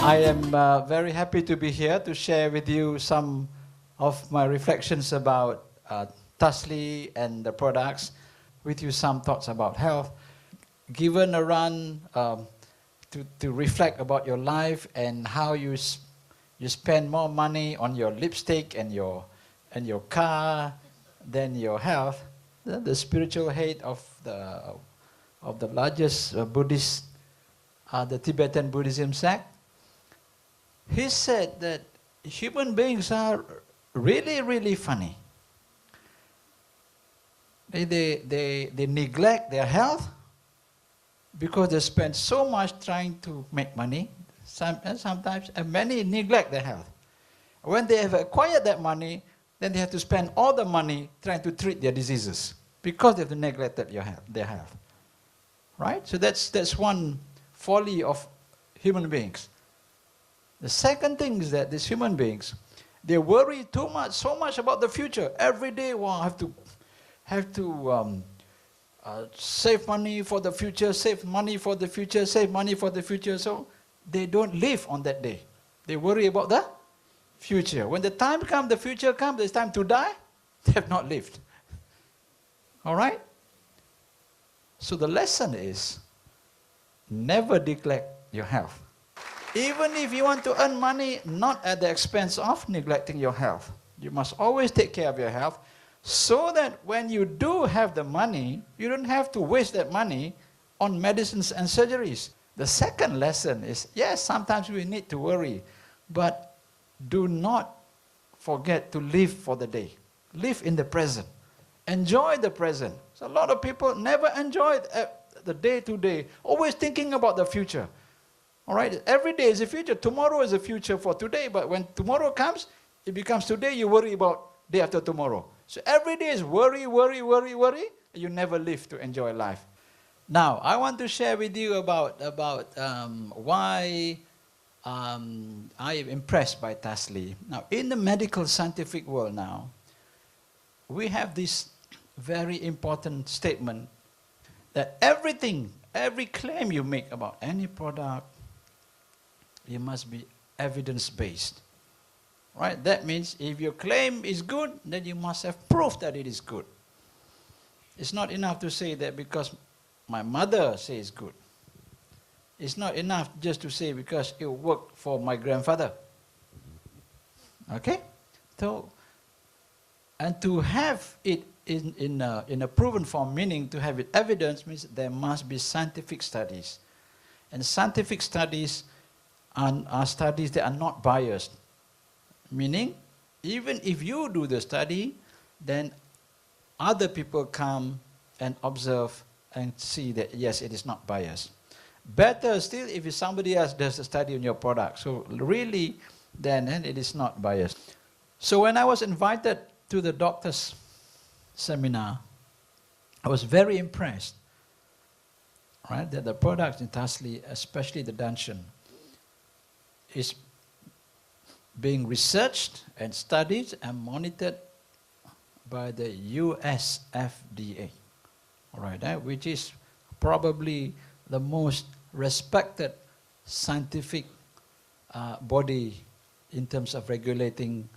I am very happy to be here to share with you some of my reflections about Tasly and the products, with you some thoughts about health, given a run to reflect about your life and how you spend more money on your lipstick and your car than your health. The spiritual head of the largest Buddhist, the Tibetan Buddhism sect, he said that human beings are really, really funny. They neglect their health because they spend so much trying to make money. Sometimes many neglect their health. When they have acquired that money, then they have to spend all the money trying to treat their diseases because they've neglected their health. Right? So that's one folly of human beings. The second thing is that these human beings, they worry so much about the future. Every day, well, I have to save money for the future, save money for the future, save money for the future. So they don't live on that day. They worry about the future. When the time comes, the future comes, it's time to die, they have not lived. All right? So the lesson is, never neglect your health. Even if you want to earn money, not at the expense of neglecting your health. You must always take care of your health so that when you do have the money, you don't have to waste that money on medicines and surgeries. The second lesson is, yes, sometimes we need to worry, but do not forget to live for the day. Live in the present. Enjoy the present. So a lot of people never enjoy the day-to-day, always thinking about the future. All right, every day is a future. Tomorrow is a future for today, but when tomorrow comes, it becomes today, you worry about day after tomorrow. So every day is worry, worry, worry, worry. You never live to enjoy life. Now, I want to share with you about why I am impressed by Tasly. Now, in the medical scientific world now, we have this very important statement that every claim you make about any product, it must be evidence-based. Right? That means if your claim is good, then you must have proof that it is good. It's not enough to say that because my mother says good. It's not enough just to say because it worked for my grandfather. Okay? So, and to have it in a proven form, meaning to have it evidence, means there must be scientific studies. And scientific studies are studies that are not biased. Meaning, even if you do the study, then other people come and observe and see that, yes, it is not biased. Better still if somebody else does a study on your product. So really, then it is not biased. So when I was invited to the doctor's seminar, I was very impressed, right, that the products in Tasly, especially the Danshen, is being researched and studied and monitored by the US FDA, all right, which is probably the most respected scientific body in terms of regulating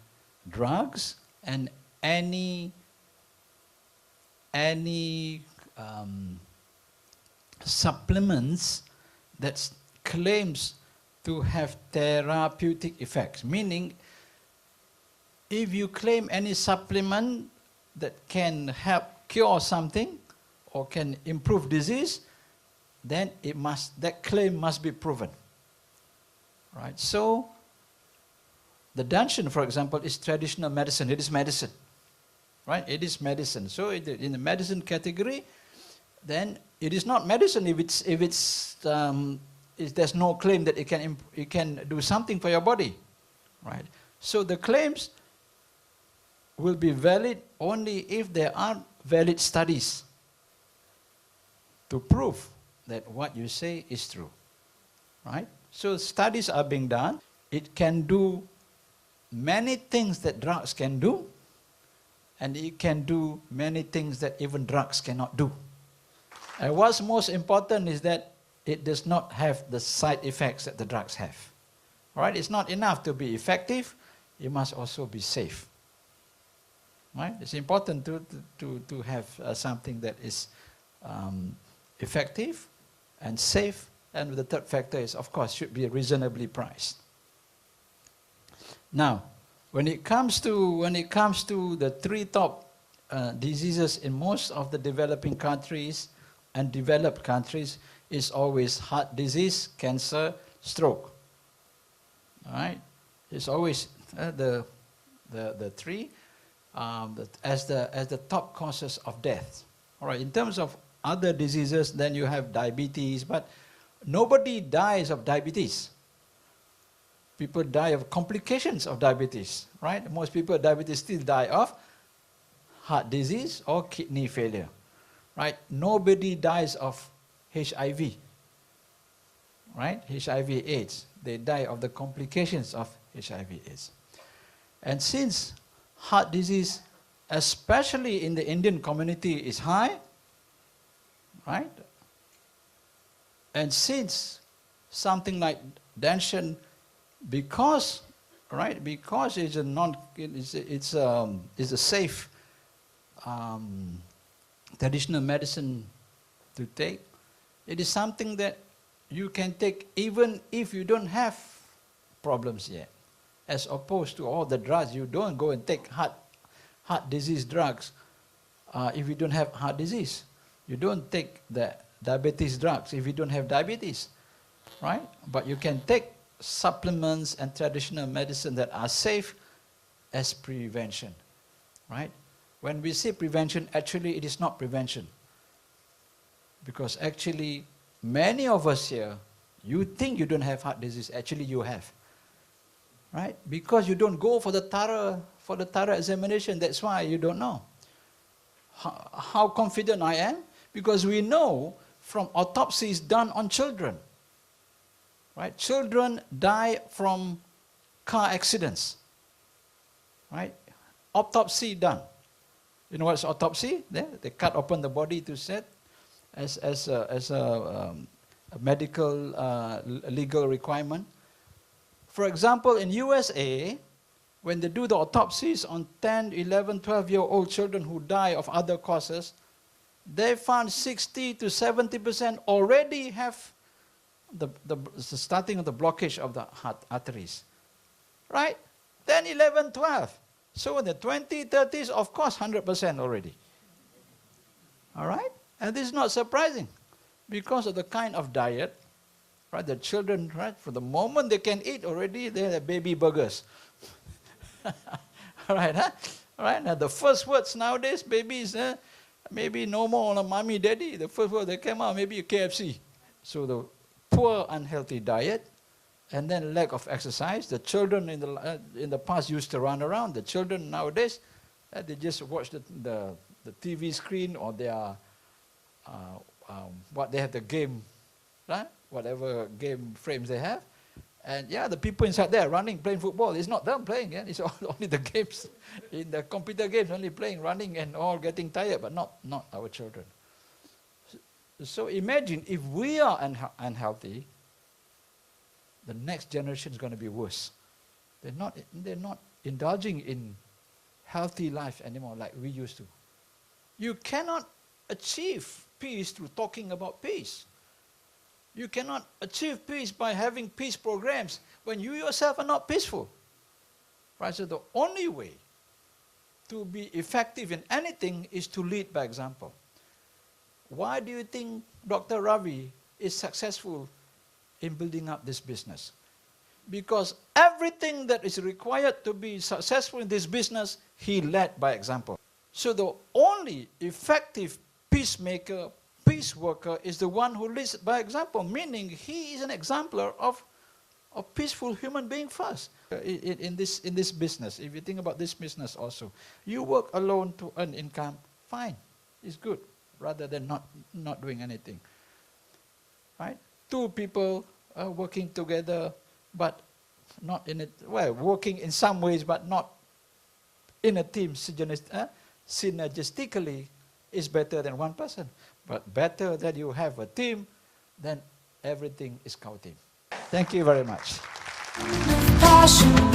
drugs and any supplements that claims to have therapeutic effects. Meaning, if you claim any supplement that can help cure something or can improve disease, then that claim must be proven. Right? So, the Danshen, for example, is traditional medicine. It is medicine. Right? It is medicine. So, in the medicine category, then it is not medicine if there's no claim that it can do something for your body, right? So the claims will be valid only if there are valid studies to prove that what you say is true, right? So studies are being done. It can do many things that drugs can do, and it can do many things that even drugs cannot do. And what's most important is that it does not have the side effects that the drugs have. All right? It's not enough to be effective. It must also be safe. Right? It's important to have something that is effective and safe. And the third factor is, of course, should be reasonably priced. Now, when it comes to the three top diseases in most of the developing countries and developed countries, is always heart disease, cancer, stroke. All right, it's always the three as the top causes of death. All right, in terms of other diseases, then you have diabetes, but nobody dies of diabetes. People die of complications of diabetes, right? Most people with diabetes still die of heart disease or kidney failure, right? Nobody dies of HIV, right? HIV/AIDS. They die of the complications of HIV/AIDS. And since heart disease, especially in the Indian community, is high, right? And since something like Danshen, because it's a safe traditional medicine to take, it is something that you can take even if you don't have problems yet, as opposed to all the drugs. You don't go and take heart disease drugs if you don't have heart disease. You don't take the diabetes drugs if you don't have diabetes, right? But you can take supplements and traditional medicine that are safe as prevention, right? When we say prevention, actually it is not prevention. Because actually, many of us here, you think you don't have heart disease, actually you have, right? Because you don't go for the thorough examination, that's why you don't know. How confident I am? Because we know from autopsies done on children, right? Children die from car accidents, right? Autopsy done. You know what's autopsy? They cut open the body to set as a medical legal requirement. For example, in USA, when they do the autopsies on 10, 11, 12-year-old children who die of other causes, they found 60 to 70% already have the starting of the blockage of the heart arteries, right? 10, 11, 12. So in the 20s, 30s, of course, 100% already. All right? And this is not surprising because of the kind of diet, right? The children, right, from the moment they can eat already, they're baby burgers. All right, huh? All right, now the first words nowadays, babies, maybe no more mommy, daddy. The first word that came out, maybe KFC. So the poor, unhealthy diet, and then lack of exercise. The children in the past used to run around. The children nowadays, they just watch the TV screen or their they have the game, right? Whatever game frames they have. And yeah, the people inside there running, playing football. It's not them playing, yeah? It's only the games, in the computer games, only playing, running, and all getting tired, but not our children. So imagine if we are unhealthy, the next generation is going to be worse. They're not indulging in healthy life anymore like we used to. You cannot achieve peace through talking about peace. You cannot achieve peace by having peace programs when you yourself are not peaceful. Right? So the only way to be effective in anything is to lead by example. Why do you think Dr. Ravi is successful in building up this business? Because everything that is required to be successful in this business, he led by example. So the only effective peacemaker, peace worker is the one who leads by example, meaning he is an exemplar of a peaceful human being first. In this business, if you think about this business also, you work alone to earn income, fine, it's good, rather than not doing anything. Right? Two people working together, but not in it. Well, working in some ways, but not in a team synergistically is better than one person. But better that you have a team, then everything is counting. Thank you very much. Passion